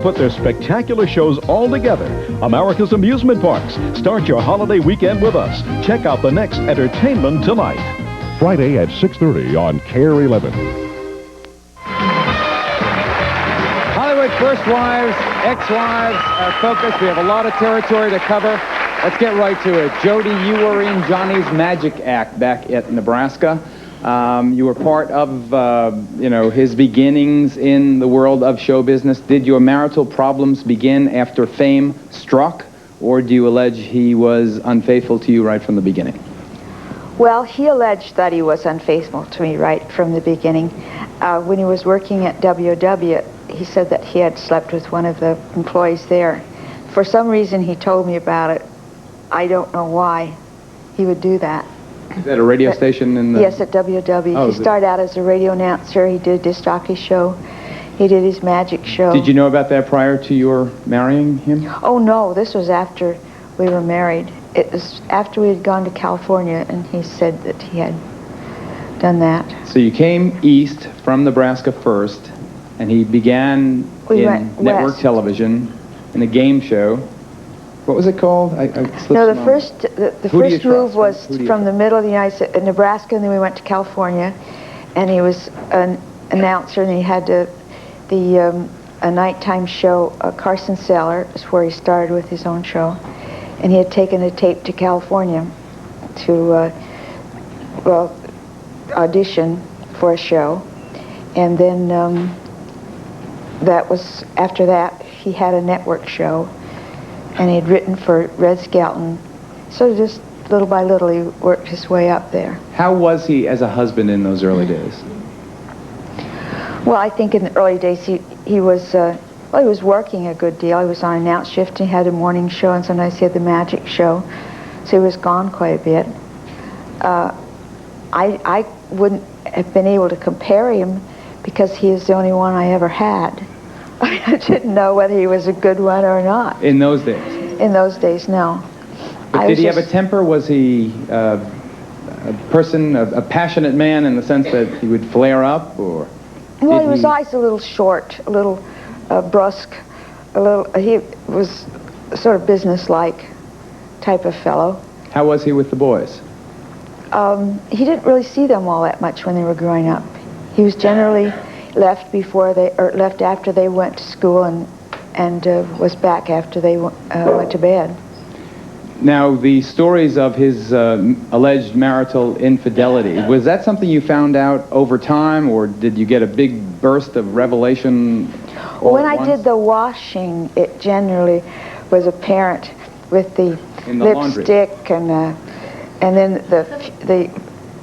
Put their spectacular shows all together. America's amusement parks. Start your holiday weekend with us. Check out the next Entertainment Tonight. Friday at 6:30 on KARE 11. Hollywood first wives, ex-wives, our focus. We have a lot of territory to cover. Let's get right to it. Jody, you were in Johnny's Magic Act back at Nebraska. You were part of, his beginnings in the world of show business. Did your marital problems begin after fame struck, or do you allege he was unfaithful to you right from the beginning? Well, he alleged that he was unfaithful to me right from the beginning. When he was working at WW, he said that he had slept with one of the employees there. For some reason, he told me about it. I don't know why he would do that. Is that a radio station in the... Yes, at WW. Oh, he started out as a radio announcer. He did his jockey show. He did his magic show. Did you know about that prior to your marrying him? Oh, no. This was after we were married. It was after we had gone to California, and he said that he had done that. So you came east from Nebraska first, and he began in network television in a game show. What was it called? No, the first move was from the middle of the United States, Nebraska, and then we went to California, and he was an announcer, and he had a nighttime show, Carson Cellar, is where he started with his own show, and he had taken a tape to California to audition for a show, and then after that he had a network show. And he had written for Red Skelton. So just little by little, he worked his way up there. How was he as a husband in those early days? Well, I think in the early days, he was working a good deal. He was on announce shift, and he had a morning show, and sometimes he had the magic show. So he was gone quite a bit. I wouldn't have been able to compare him because he is the only one I ever had. I didn't know whether he was a good one or not. In those days? In those days, no. But did he have a temper? Was he a person, a passionate man in the sense that he would flare up, or? Well, he was always a little short, a little brusque, he was sort of business-like type of fellow. How was he with the boys? He didn't really see them all that much when they were growing up. He was generally left after they went to school, and was back after they went to bed. Now, the stories of his alleged marital infidelity, was that something you found out over time, or did you get a big burst of revelation all When at I once? did the washing, it generally was apparent with the lipstick and then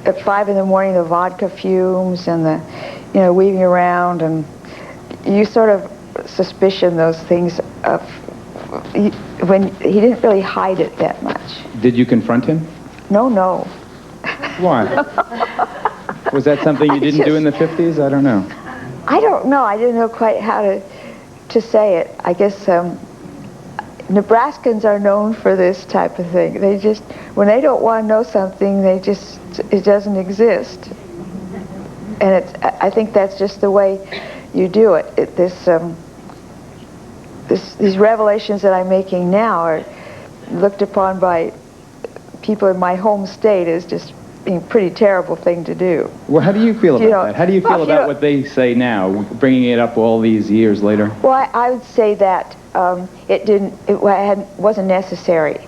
at 5 in the morning, the vodka fumes and the weaving around, and you sort of suspicion those things when he didn't really hide it that much. Did you confront him? No. Why? Was that something you didn't do in the 50s? I don't know. I don't know. I didn't know quite how to say it. I guess Nebraskans are known for this type of thing. They just, when they don't want to know something, it doesn't exist. And I think that's just the way you do it. These revelations that I'm making now are looked upon by people in my home state as just being a pretty terrible thing to do. Well, how do you feel about that? How do you feel about what they say now, bringing it up all these years later? Well, I would say that it wasn't necessary.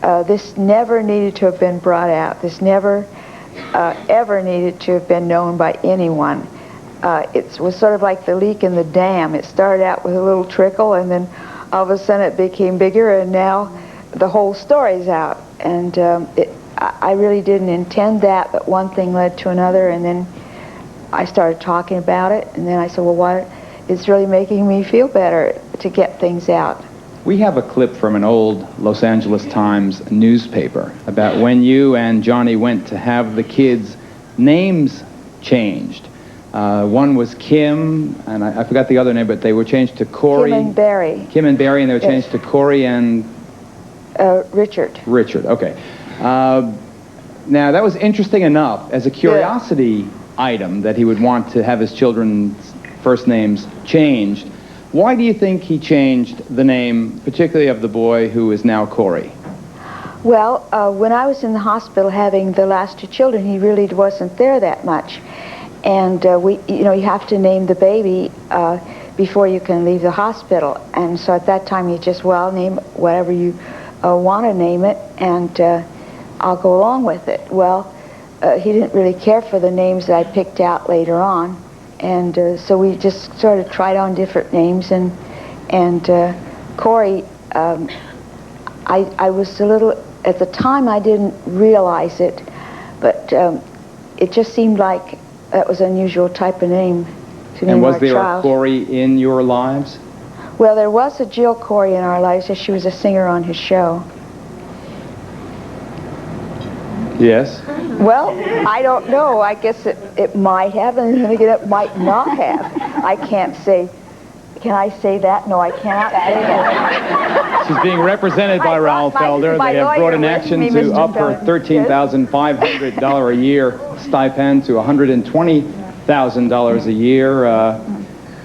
This never needed to have been brought out. This never ever needed to have been known by anyone. It was sort of like the leak in the dam. It started out with a little trickle, and then all of a sudden it became bigger, and now the whole story's out. And I really didn't intend that, but one thing led to another, and then I started talking about it, and then I said, well, it's really making me feel better to get things out. We have a clip from an old Los Angeles Times newspaper about when you and Johnny went to have the kids' names changed. One was Kim, and I forgot the other name, but they were changed to Corey. Kim and Barry. Kim and Barry, and they were changed to Corey and... Richard. Richard, okay. Now, that was interesting enough as a curiosity item that he would want to have his children's first names changed. Why do you think he changed the name, particularly of the boy who is now Corey? Well, when I was in the hospital having the last 2 children, he really wasn't there that much. And you have to name the baby before you can leave the hospital. And so at that time, you just, name whatever you want to name it, and I'll go along with it. Well, he didn't really care for the names that I picked out later on. And so we just sort of tried on different names. And Corey, I was a little, at the time I didn't realize it, but it just seemed like that was an unusual type of name to name our child. And was there a Corey in your lives? Well, there was a Jill Corey in our lives. She was a singer on his show. Yes. Well, I don't know. I guess it might have, and then again, it might not have. I can't say. Can I say that? No, I cannot say that. She's being represented by Raoul Felder. They have brought an action to up her $13,500 a year stipend to $120,000 a year.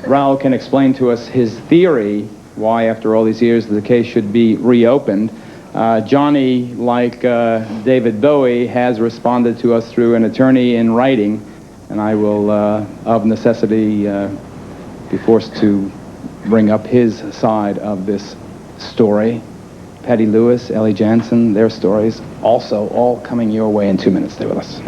Raoul can explain to us his theory why, after all these years, the case should be reopened. Johnny, like David Bowie, has responded to us through an attorney in writing, and I will, of necessity, be forced to bring up his side of this story. Patty Lewis, Ellie Jansen, their stories also all coming your way in 2 minutes. Stay with us.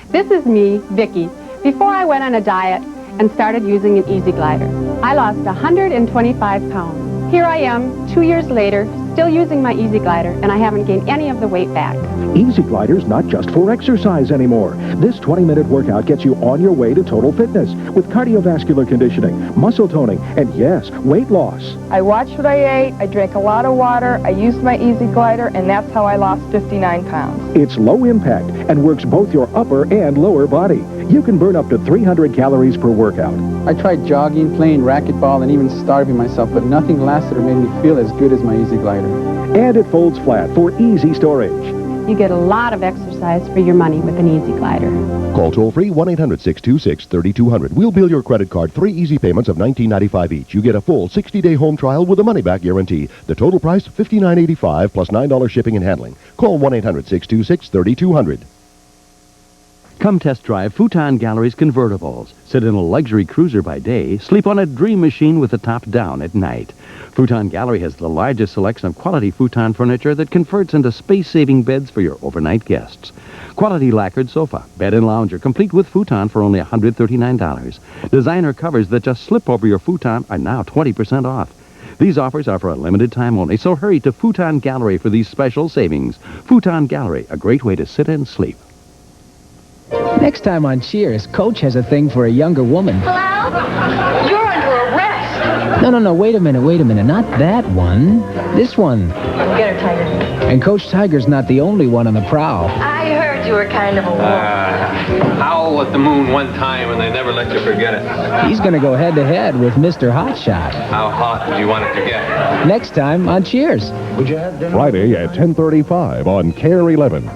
This is me, Vicki. Before I went on a diet and started using an Easy Glider, I lost 125 pounds. Here I am, 2 years later, still using my Easy Glider, and I haven't gained any of the weight back. Easy Glider's not just for exercise anymore. This 20-minute workout gets you on your way to total fitness with cardiovascular conditioning, muscle toning, and yes, weight loss. I watched what I ate, I drank a lot of water, I used my Easy Glider, and that's how I lost 59 pounds. It's low impact and works both your upper and lower body. You can burn up to 300 calories per workout. I tried jogging, playing racquetball, and even starving myself, but nothing lasted or made me feel as good as my Easy Glider. And it folds flat for easy storage. You get a lot of exercise for your money with an Easy Glider. Call toll-free 1-800-626-3200. We'll bill your credit card 3 easy payments of $19.95 each. You get a full 60-day home trial with a money-back guarantee. The total price, $59.85 plus $9 shipping and handling. Call 1-800-626-3200. Come test drive Futon Gallery's convertibles. Sit in a luxury cruiser by day, sleep on a dream machine with the top down at night. Futon Gallery has the largest selection of quality futon furniture that converts into space-saving beds for your overnight guests. Quality lacquered sofa, bed and lounger, complete with futon for only $139. Designer covers that just slip over your futon are now 20% off. These offers are for a limited time only, so hurry to Futon Gallery for these special savings. Futon Gallery, a great way to sit and sleep. Next time on Cheers, Coach has a thing for a younger woman. Hello? You're under arrest. No, wait a minute. Not that one. This one. Get her, Tiger. And Coach Tiger's not the only one on the prowl. I heard you were kind of a wolf. Howl at the moon one time and they never let you forget it. He's going to go head-to-head with Mr. Hotshot. How hot do you want it to get? Next time on Cheers. Would you have dinner? Friday at 10:35 on KARE 11.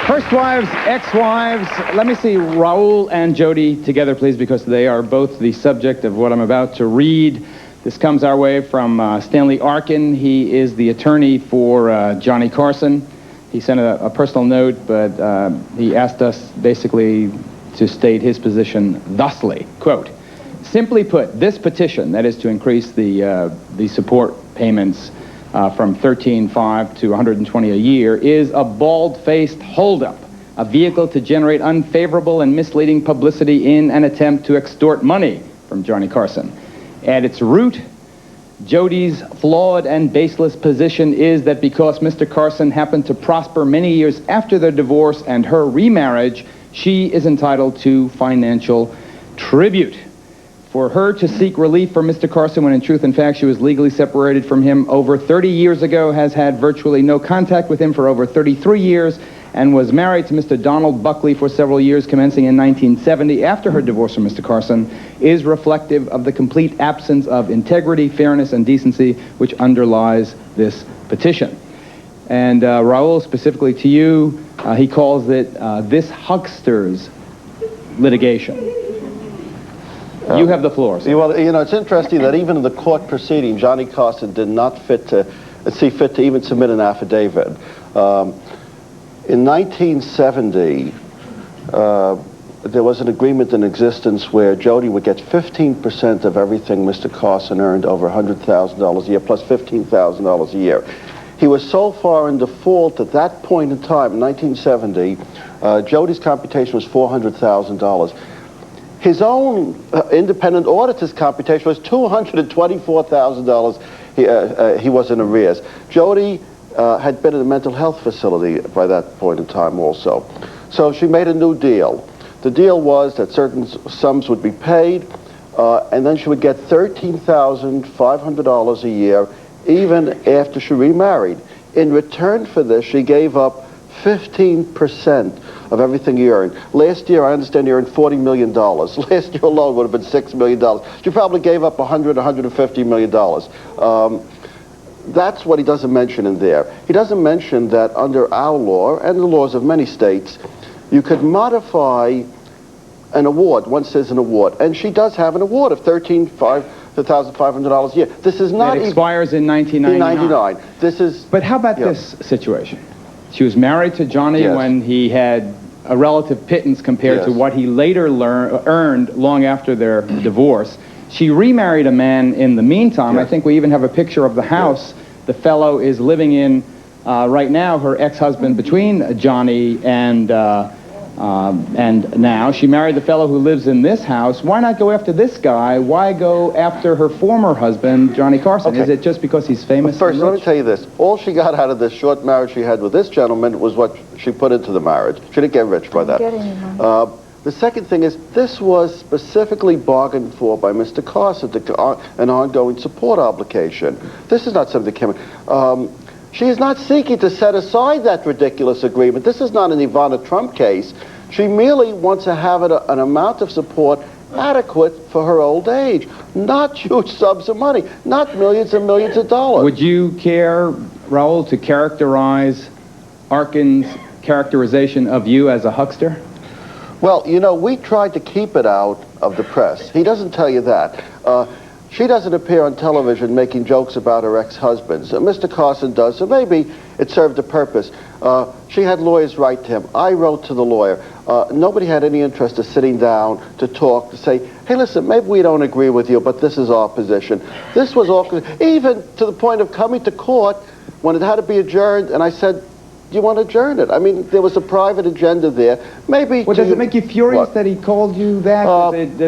First wives, ex-wives. Let me see Raoul and Jody together, please, because they are both the subject of what I'm about to read. This comes our way from Stanley Arkin. He is the attorney for Johnny Carson. He sent a personal note, but he asked us basically to state his position thusly, quote, simply put, this petition, that is to increase the support payments from $13,500 to $120 a year, is a bald-faced holdup, a vehicle to generate unfavorable and misleading publicity in an attempt to extort money from Johnny Carson. At its root, Jody's flawed and baseless position is that because Mr. Carson happened to prosper many years after their divorce and her remarriage, she is entitled to financial tribute. For her to seek relief from Mr. Carson when in truth and fact she was legally separated from him over 30 years ago, has had virtually no contact with him for over 33 years, and was married to Mr. Donald Buckley for several years, commencing in 1970 after her divorce from Mr. Carson, is reflective of the complete absence of integrity, fairness, and decency which underlies this petition. And Raul, specifically to you, he calls it this huckster's litigation. You have the floor, sir. Well, you know, it's interesting that even in the court proceeding, Johnny Carson did not see fit to even submit an affidavit. In 1970, there was an agreement in existence where Jody would get 15% of everything Mr. Carson earned over $100,000 a year, plus $15,000 a year. He was so far in default at that point in time, in 1970, Jody's computation was $400,000. His own independent auditor's computation was $224,000 he was in arrears. Jody had been in a mental health facility by that point in time also. So she made a new deal. The deal was that certain sums would be paid, and then she would get $13,500 a year even after she remarried. In return for this, she gave up 15% of everything he earned. Last year, I understand he earned $40 million. Last year alone would have been $6 million. She probably gave up $150 million. That's what he doesn't mention in there. He doesn't mention that under our law, and the laws of many states, you could modify an award. One says an award. And she does have an award of $13,500 a year. This is not... It expires in 1999. This is... But how about this situation? She was married to Johnny when he had a relative pittance compared to what he later earned long after their divorce. She remarried a man in the meantime. I think we even have a picture of the house the fellow is living in right now, her ex-husband between Johnny and now. She married the fellow who lives in this house. Why not go after this guy? Why go after her former husband, Johnny Carson? Is it just because he's famous? First, let me tell you this. All she got out of this short marriage she had with this gentleman was what she put into the marriage. She didn't get rich by that. The second thing is, this was specifically bargained for by Mr. Carson, an ongoing support obligation. This is not something that came in. She is not seeking to set aside that ridiculous agreement. This is not an Ivana Trump case. She merely wants to have an amount of support adequate for her old age. Not huge sums of money, not millions and millions of dollars. Would you care, Raul, to characterize Arkin's characterization of you as a huckster? Well, you know, we tried to keep it out of the press. He doesn't tell you that. She doesn't appear on television making jokes about her ex-husbands. Mr. Carson does, so maybe it served a purpose. She had lawyers write to him. I wrote to the lawyer. Nobody had any interest in sitting down to talk, to say, hey, listen, maybe we don't agree with you, but this is our position. This was all, even to the point of coming to court when it had to be adjourned, and I said, do you want to adjourn it? I mean, there was a private agenda there. Maybe... Well, does it make you furious that he called you that?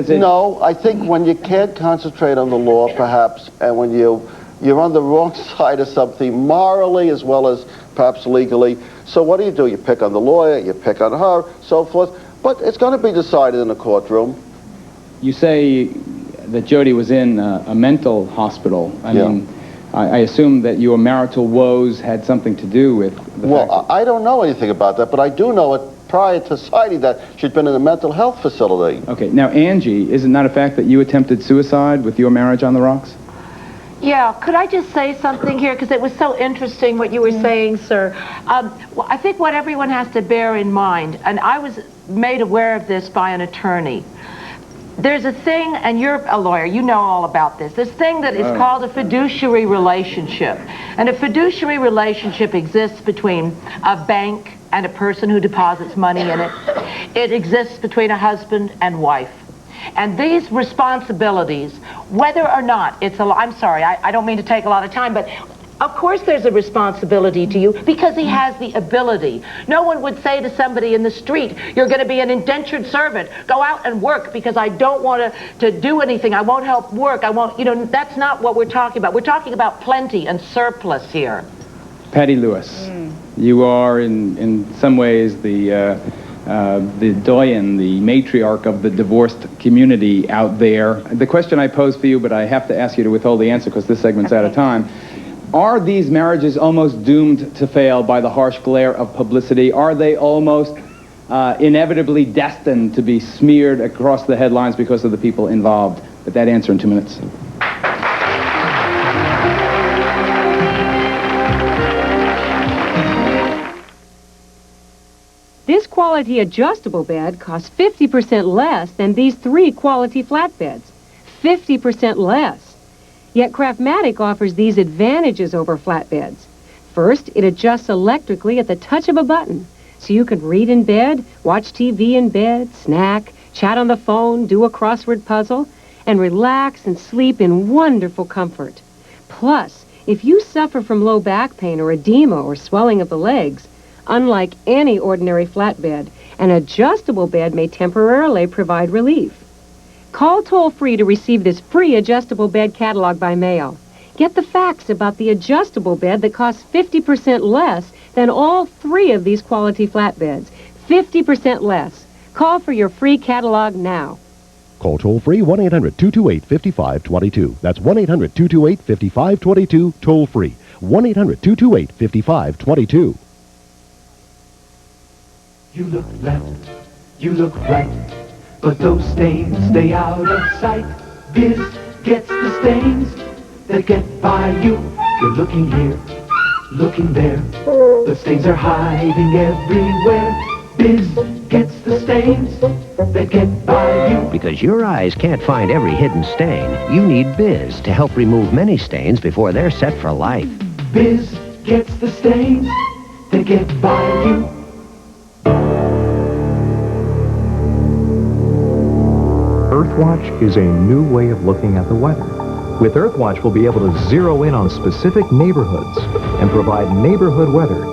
No, I think when you can't concentrate on the law, perhaps, and when you're on the wrong side of something morally as well as perhaps legally, so what do? You pick on the lawyer, you pick on her, so forth, but it's going to be decided in the courtroom. You say that Jody was in a mental hospital. I mean, I assume that your marital woes had something to do with the fact that... I don't know anything about that, but I do know it prior to citing that she'd been in a mental health facility. Okay, now Angie, is it not a fact that you attempted suicide with your marriage on the rocks? Yeah, could I just say something here? Because it was so interesting what you were saying, sir. Well, I think what everyone has to bear in mind, and I was made aware of this by an attorney, there's a thing, and you're a lawyer, you know all about this thing that is called a fiduciary relationship. And a fiduciary relationship exists between a bank and a person who deposits money in it. It exists between a husband and wife. And these responsibilities, whether or not it's I'm sorry, I don't mean to take a lot of time, but of course there's a responsibility to you because he has the ability. No one would say to somebody in the street, you're going to be an indentured servant. Go out and work because I don't want to do anything. I won't help work. I won't, you know, that's not what we're talking about. We're talking about plenty and surplus here. Patty Lewis, you are in some ways the doyen, the matriarch of the divorced community out there. The question I pose for you, but I have to ask you to withhold the answer because this segment's out of time. Are these marriages almost doomed to fail by the harsh glare of publicity? Are they almost inevitably destined to be smeared across the headlines because of the people involved? But that answer in 2 minutes. This quality adjustable bed costs 50% less than these 3 quality flatbeds. 50% less. Yet Craftmatic offers these advantages over flatbeds. First, it adjusts electrically at the touch of a button, so you can read in bed, watch TV in bed, snack, chat on the phone, do a crossword puzzle, and relax and sleep in wonderful comfort. Plus, if you suffer from low back pain or edema or swelling of the legs, unlike any ordinary flatbed, an adjustable bed may temporarily provide relief. Call toll-free to receive this free adjustable bed catalog by mail. Get the facts about the adjustable bed that costs 50% less than all 3 of these quality flatbeds. 50% less. Call for your free catalog now. Call toll-free 1-800-228-5522. That's 1-800-228-5522, toll-free. 1-800-228-5522. You look left, you look right, but those stains stay out of sight. Biz gets the stains that get by you. You're looking here, looking there, the stains are hiding everywhere. Biz gets the stains that get by you. Because your eyes can't find every hidden stain, you need Biz to help remove many stains before they're set for life. Biz gets the stains that get by you. Earthwatch is a new way of looking at the weather. With Earthwatch, we'll be able to zero in on specific neighborhoods and provide neighborhood weather.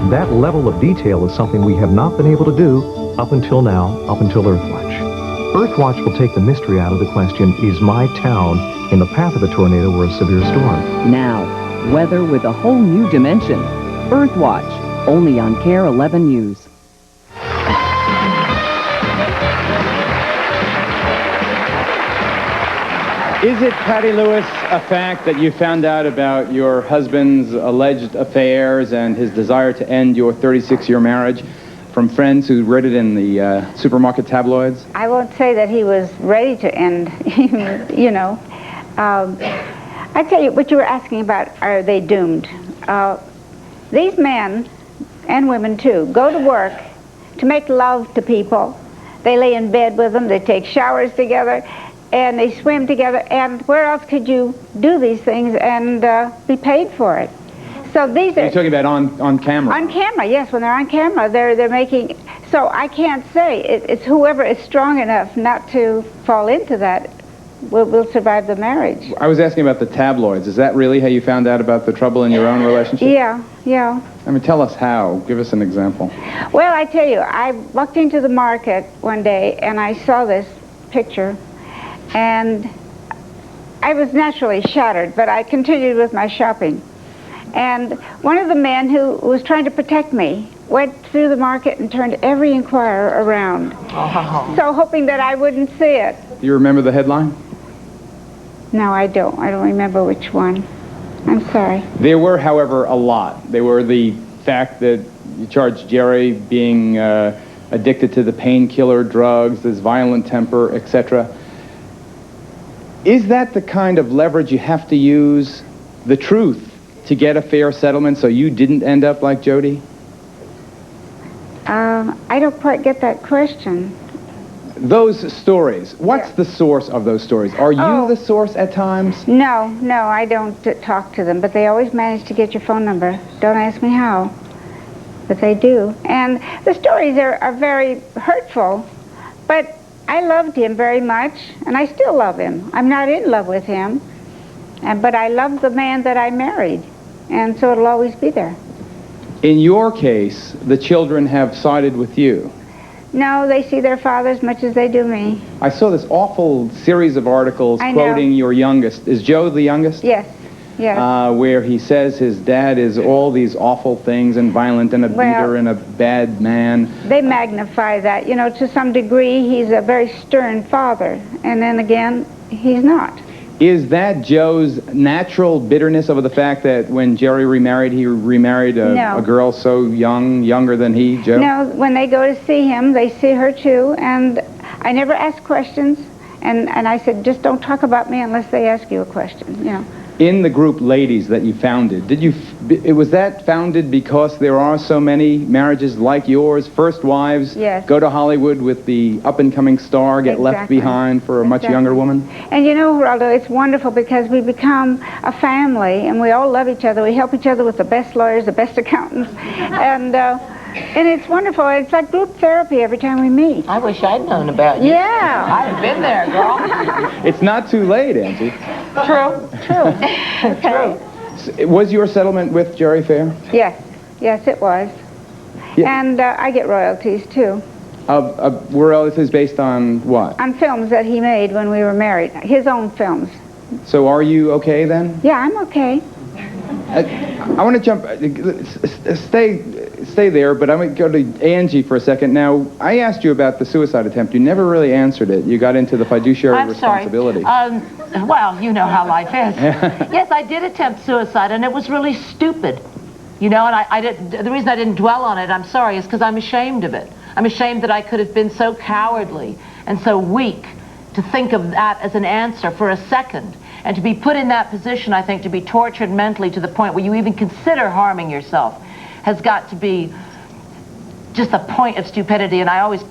That level of detail is something we have not been able to do up until now, up until Earthwatch. Earthwatch will take the mystery out of the question, is my town in the path of a tornado or a severe storm? Now, weather with a whole new dimension. Earthwatch, only on KARE 11 News. Is it, Patty Lewis, a fact that you found out about your husband's alleged affairs and his desire to end your 36-year marriage from friends who read it in the supermarket tabloids? I won't say that he was ready to end, you know. I tell you, what you were asking about, are they doomed? These men, and women too, go to work to make love to people. They lay in bed with them, they take showers together, and they swim together, and where else could you do these things and be paid for it? So these are... You're talking about on camera? On camera, yes. When they're on camera, they're making... So I can't say. It's whoever is strong enough not to fall into that will survive the marriage. I was asking about the tabloids. Is that really how you found out about the trouble in your own relationship? Yeah. I mean, tell us how. Give us an example. Well, I tell you, I walked into the market one day, and I saw this picture, and I was naturally shattered, but I continued with my shopping. And one of the men who was trying to protect me went through the market and turned every inquirer around. Oh. So hoping that I wouldn't see it. Do you remember the headline? No, I don't. I don't remember which one. I'm sorry. There were, however, a lot. They were the fact that you charged Jerry being addicted to the painkiller drugs, his violent temper, etc. Is that the kind of leverage you have to use, the truth, to get a fair settlement so you didn't end up like Jody? I don't quite get that question. Those stories, what's the source of those stories? Are you the source at times? No, I don't talk to them, but they always manage to get your phone number. Don't ask me how, but they do. And the stories are very hurtful, but I loved him very much, and I still love him. I'm not in love with him, but I love the man that I married, and so it'll always be there. In your case, the children have sided with you. No, they see their father as much as they do me. I saw this awful series of articles quoting your youngest. Is Joe the youngest? Yes. Where he says his dad is all these awful things and violent and a beater and a bad man. They magnify that. You know, to some degree, he's a very stern father. And then again, he's not. Is that Joe's natural bitterness over the fact that when Jerry remarried, he remarried No. a girl so young, younger than he, Joe? No, when they go to see him, they see her too, and I never ask questions, and I said, just don't talk about me unless they ask you a question, you know. In the group Ladies that you founded, was that founded because there are so many marriages like yours, first wives, Yes. go to Hollywood with the up-and-coming star, get left Exactly. behind for a much younger woman? And you know, Geraldo, it's wonderful because we become a family, and we all love each other. We help each other with the best lawyers, the best accountants, and it's wonderful. It's like group therapy every time we meet. I wish I'd known about you. Yeah. I'd have been there, girl. It's not too late, Angie. True. Was your settlement with Jerry fair? Yes, it was. Yeah. And I get royalties too. Were royalties based on what? On films that he made when we were married, his own films. So are you okay then? Yeah, I'm okay. I want to jump, stay there, but I'm going to go to Angie for a second. Now, I asked you about the suicide attempt. You never really answered it. You got into the fiduciary responsibility. Well, you know how life is. Yes, I did attempt suicide, and it was really stupid. You know, and the reason I didn't dwell on it, I'm sorry, is because I'm ashamed of it. I'm ashamed that I could have been so cowardly and so weak to think of that as an answer for a second. And to be put in that position, I think, to be tortured mentally to the point where you even consider harming yourself has got to be just a point of stupidity. And I always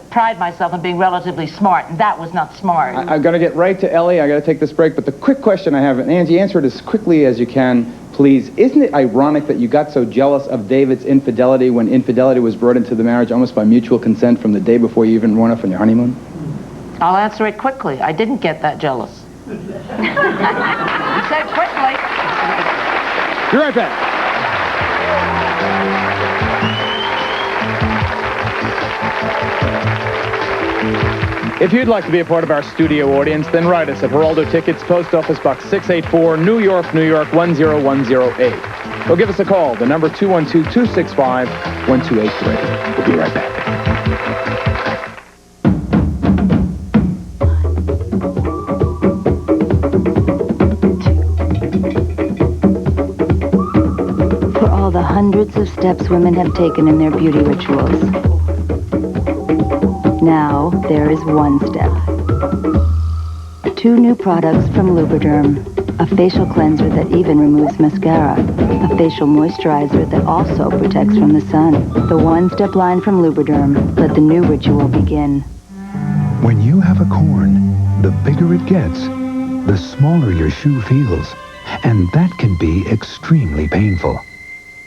pride myself on being relatively smart, and that was not smart. I've got to get right to Ellie. I got to take this break. But the quick question I have, and Angie, answer it as quickly as you can, please. Isn't it ironic that you got so jealous of David's infidelity when infidelity was brought into the marriage almost by mutual consent from the day before you even went off on your honeymoon? I'll answer it quickly. I didn't get that jealous. You said quickly. Be right back. If you'd like to be a part of our studio audience, then write us at Geraldo Tickets, Post Office Box 684, New York, 10108. Or give us a call, the number 212-265-1283. We'll be right back. For all the hundreds of steps women have taken in their beauty rituals, now there is one step. 2 new products from Luberm. A facial cleanser that even removes mascara. A facial moisturizer that also protects from the sun. The one-step line from Luberm. Let the new ritual begin. When you have a corn, the bigger it gets, the smaller your shoe feels. And that can be extremely painful.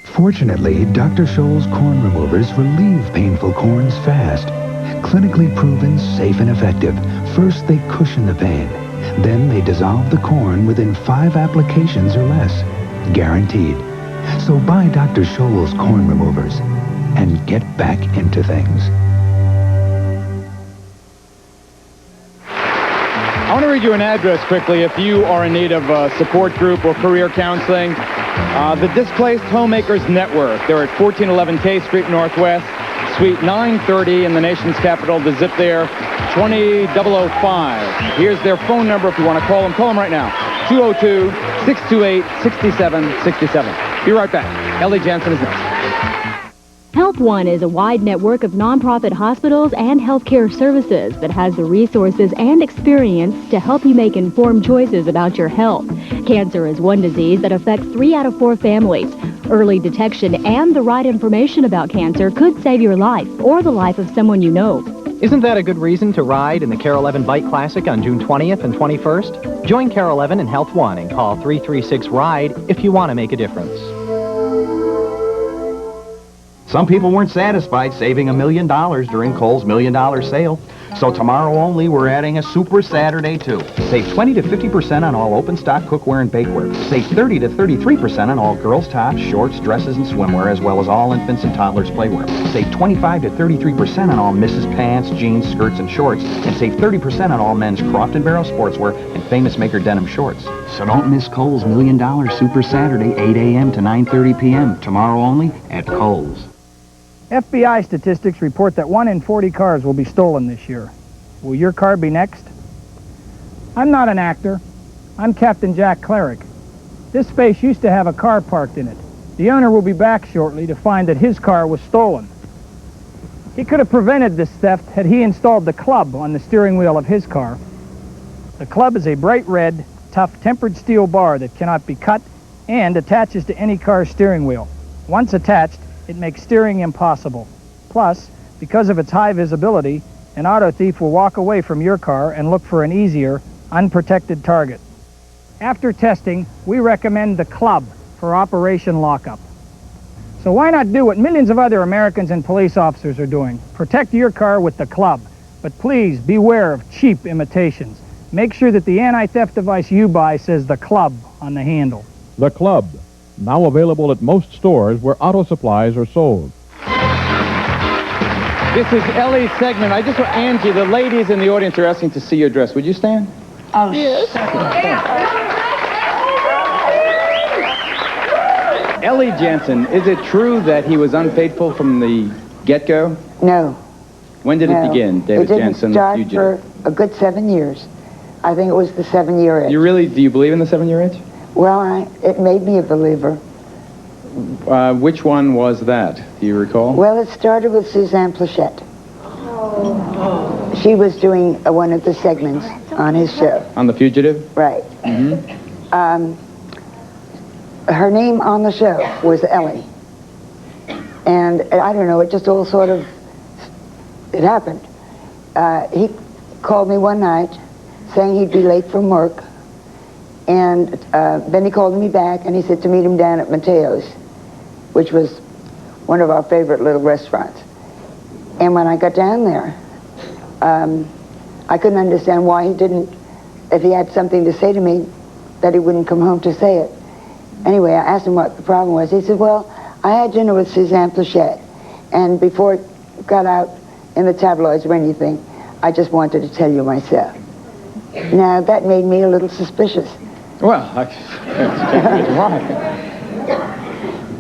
Fortunately, Dr. Scholl's corn removers relieve painful corns fast. Clinically proven, safe, and effective. First, they cushion the pain. Then they dissolve the corn within 5 applications or less. Guaranteed. So buy Dr. Scholl's corn removers and get back into things. I want to read you an address quickly if you are in need of a support group or career counseling. The Displaced Homemakers Network. They're at 1411 K Street Northwest, Suite 930 in the nation's capital. The zip there, 20005. Here's their phone number if you want to call them. Call them right now, 202-628-6767. Be right back. Ellie Jansen is next. HealthOne is a wide network of nonprofit hospitals and healthcare services that has the resources and experience to help you make informed choices about your health. Cancer is one disease that affects 3 out of 4 families. Early detection and the right information about cancer could save your life or the life of someone you know. Isn't that a good reason to ride in the KARE 11 Bike Classic on June 20th and 21st? Join KARE 11 and HealthOne and call 336-RIDE if you want to make a difference. Some people weren't satisfied saving $1 million during Kohls' $1 Million sale. So tomorrow only, we're adding a Super Saturday, too. Save 20 to 50% on all open stock cookware and bakeware. Save 30 to 33% on all girls' tops, shorts, dresses, and swimwear, as well as all infants and toddlers' playwear. Save 25 to 33% on all Mrs. Pants, jeans, skirts, and shorts. And save 30% on all men's Croft & Barrel sportswear and Famous Maker denim shorts. So don't miss Kohls' $1 Million Super Saturday, 8 a.m. to 9:30 p.m. Tomorrow only at Kohls. FBI statistics report that 1 in 40 cars will be stolen this year. Will your car be next? I'm not an actor. I'm Captain Jack Cleric. This space used to have a car parked in it. The owner will be back shortly to find that his car was stolen. He could have prevented this theft had he installed the club on the steering wheel of his car. The club is a bright red, tough tempered steel bar that cannot be cut and attaches to any car's steering wheel. Once attached, it makes steering impossible. Plus, because of its high visibility, an auto thief will walk away from your car and look for an easier, unprotected target. After testing, we recommend the club for Operation Lockup. So why not do what millions of other Americans and police officers are doing? Protect your car with the club. But please beware of cheap imitations. Make sure that the anti-theft device you buy says the club on the handle. The Club, now available at most stores where auto supplies are sold. This is Ellie's segment. I just want Angie, the ladies in the audience are asking to see your dress. Would you stand? Oh, yes. Ellie Jensen, is it true that he was unfaithful from the get-go? No. When did it begin, David Jensen? It didn't start for a good 7 years. I think it was the 7-year itch. Do you believe in the 7-year itch? Well, it made me a believer. Which one was that? Do you recall? Well, it started with Suzanne Plachette. She was doing one of the segments on his show. On The Fugitive? Right. Mm-hmm. Her name on the show was Ellie. And I don't know, it just all sort of, it happened. He called me one night saying he'd be late from work. And then he called me back and he said to meet him down at Mateo's, which was one of our favorite little restaurants. And when I got down there, I couldn't understand why he didn't, if he had something to say to me, that he wouldn't come home to say it. Anyway, I asked him what the problem was. He said, well, I had dinner with Suzanne Plachette, and before it got out in the tabloids or anything, I just wanted to tell you myself. Now, that made me a little suspicious. Well, it's wrong.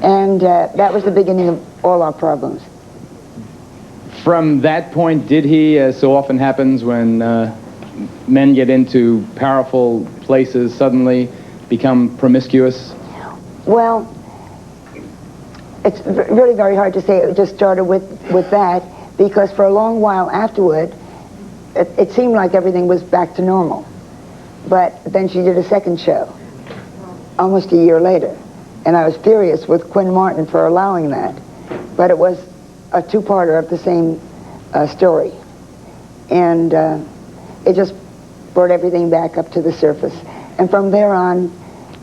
And that was the beginning of all our problems. From that point, did he, as so often happens when men get into powerful places, suddenly become promiscuous? Well, it's really very hard to say. It just started with that, because for a long while afterward, it seemed like everything was back to normal. But then she did a second show, almost a year later. And I was furious with Quinn Martin for allowing that. But it was a two-parter of the same story. And it just brought everything back up to the surface. And from there on,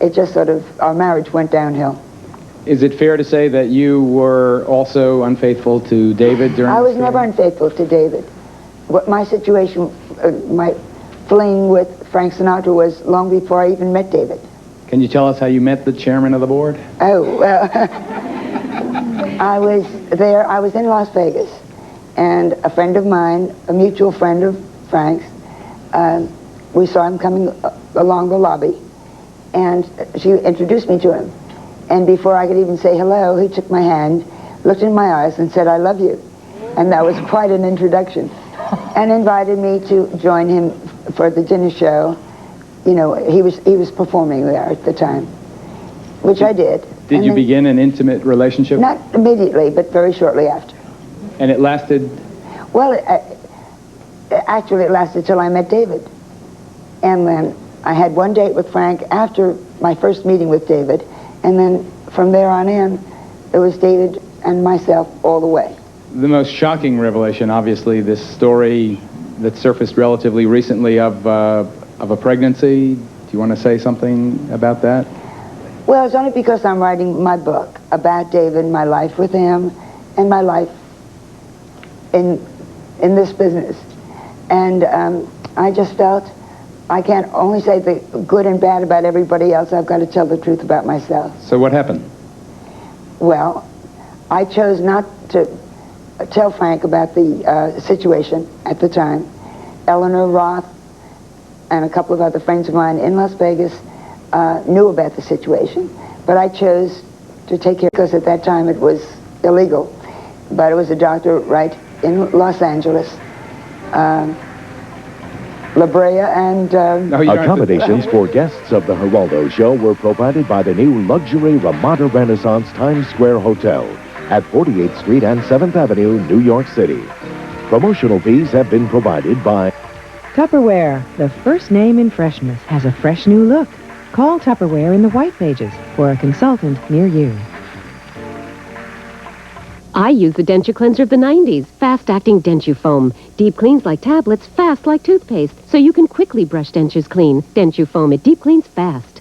it just sort of, our marriage went downhill. Is it fair to say that you were also unfaithful to David during I was never unfaithful to David. What my situation, my fling with Frank Sinatra was long before I even met David. Can you tell us how you met the chairman of the board? Oh, well, I was in Las Vegas, and a friend of mine, a mutual friend of Frank's, we saw him coming along the lobby, and she introduced me to him. And before I could even say hello, he took my hand, looked in my eyes, and said, "I love you." And that was quite an introduction. And invited me to join him for the dinner show. You know, he was performing there at the time, which I did. Did you begin an intimate relationship? Not immediately, but very shortly after. And it lasted? Well, actually it lasted till I met David. And then I had one date with Frank after my first meeting with David, and then from there on in, it was David and myself all the way. The most shocking revelation, obviously, this story that surfaced relatively recently of a pregnancy. Do you want to say something about that? Well, it's only because I'm writing my book about David, my life with him, and my life in this business. And I just felt I can't only say the good and bad about everybody else. I've got to tell the truth about myself. So what happened? Well, I chose not to tell Frank about the situation at the time. Eleanor Roth and a couple of other friends of mine in Las Vegas knew about the situation, but I chose to take care, because at that time it was illegal. But it was a doctor right in Los Angeles. La Brea and... Accommodations for guests of the Gerlado show were provided by the new luxury Ramada Renaissance Times Square Hotel at 48th Street and 7th Avenue, New York City. Promotional fees have been provided by... Tupperware, the first name in freshness, has a fresh new look. Call Tupperware in the white pages for a consultant near you. I use the Denture Cleanser of the 90s, fast-acting Denture Foam. Deep cleans like tablets, fast like toothpaste, so you can quickly brush dentures clean. Denture Foam, it deep cleans fast.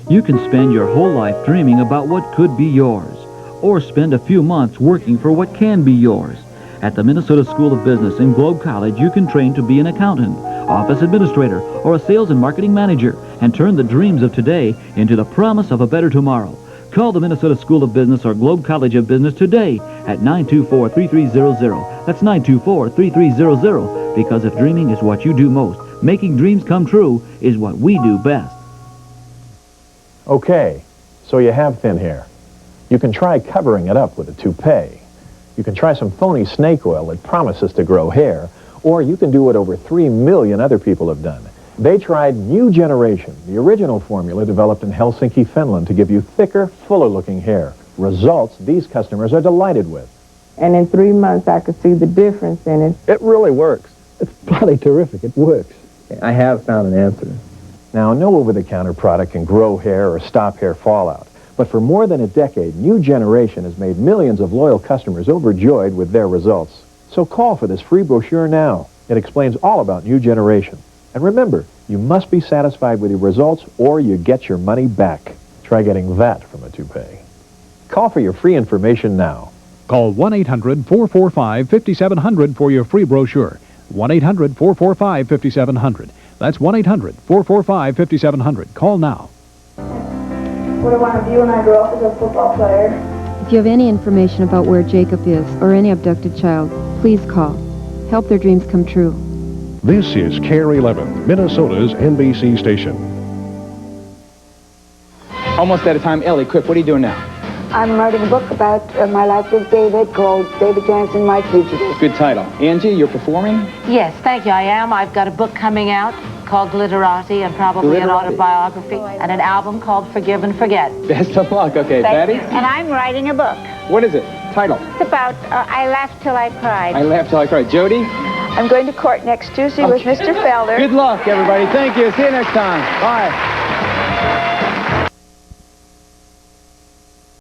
You can spend your whole life dreaming about what could be yours, or spend a few months working for what can be yours. At the Minnesota School of Business in Globe College, you can train to be an accountant, office administrator, or a sales and marketing manager, and turn the dreams of today into the promise of a better tomorrow. Call the Minnesota School of Business or Globe College of Business today at 924-3300. That's 924-3300, because if dreaming is what you do most, making dreams come true is what we do best. Okay, so you have thin hair. You can try covering it up with a toupee. You can try some phony snake oil that promises to grow hair, or you can do what over 3 million other people have done. They tried New Generation, the original formula developed in Helsinki, Finland, to give you thicker, fuller-looking hair. Results these customers are delighted with. And in 3 months, I could see the difference in it. It really works. It's bloody terrific. It works. I have found an answer. Now, no over-the-counter product can grow hair or stop hair fallout. But for more than a decade, New Generation has made millions of loyal customers overjoyed with their results. So call for this free brochure now. It explains all about New Generation. And remember, you must be satisfied with your results or you get your money back. Try getting that from a toupee. Call for your free information now. Call 1-800-445-5700 for your free brochure. 1-800-445-5700. That's 1-800-445-5700. Call now. What I want to do when I grow up is a football player. If you have any information about where Jacob is or any abducted child, please call. Help their dreams come true. This is KARE 11, Minnesota's NBC station. Almost out of time. Ellie, quick, what are you doing now? I'm writing a book about my life with David called David Jansen, My Fugitive. Good title. Angie, you're performing? Yes, thank you, I am. I've got a book coming out called Glitterati and probably an autobiography and an album called Forgive and Forget. Best of luck. Okay, Patty? And I'm writing a book. What is it? Title? It's about I Laughed Till I Cried. I Laughed Till I Cried. Jody? I'm going to court next Tuesday with Mr. Felder. Good luck, everybody. Thank you. See you next time. Bye.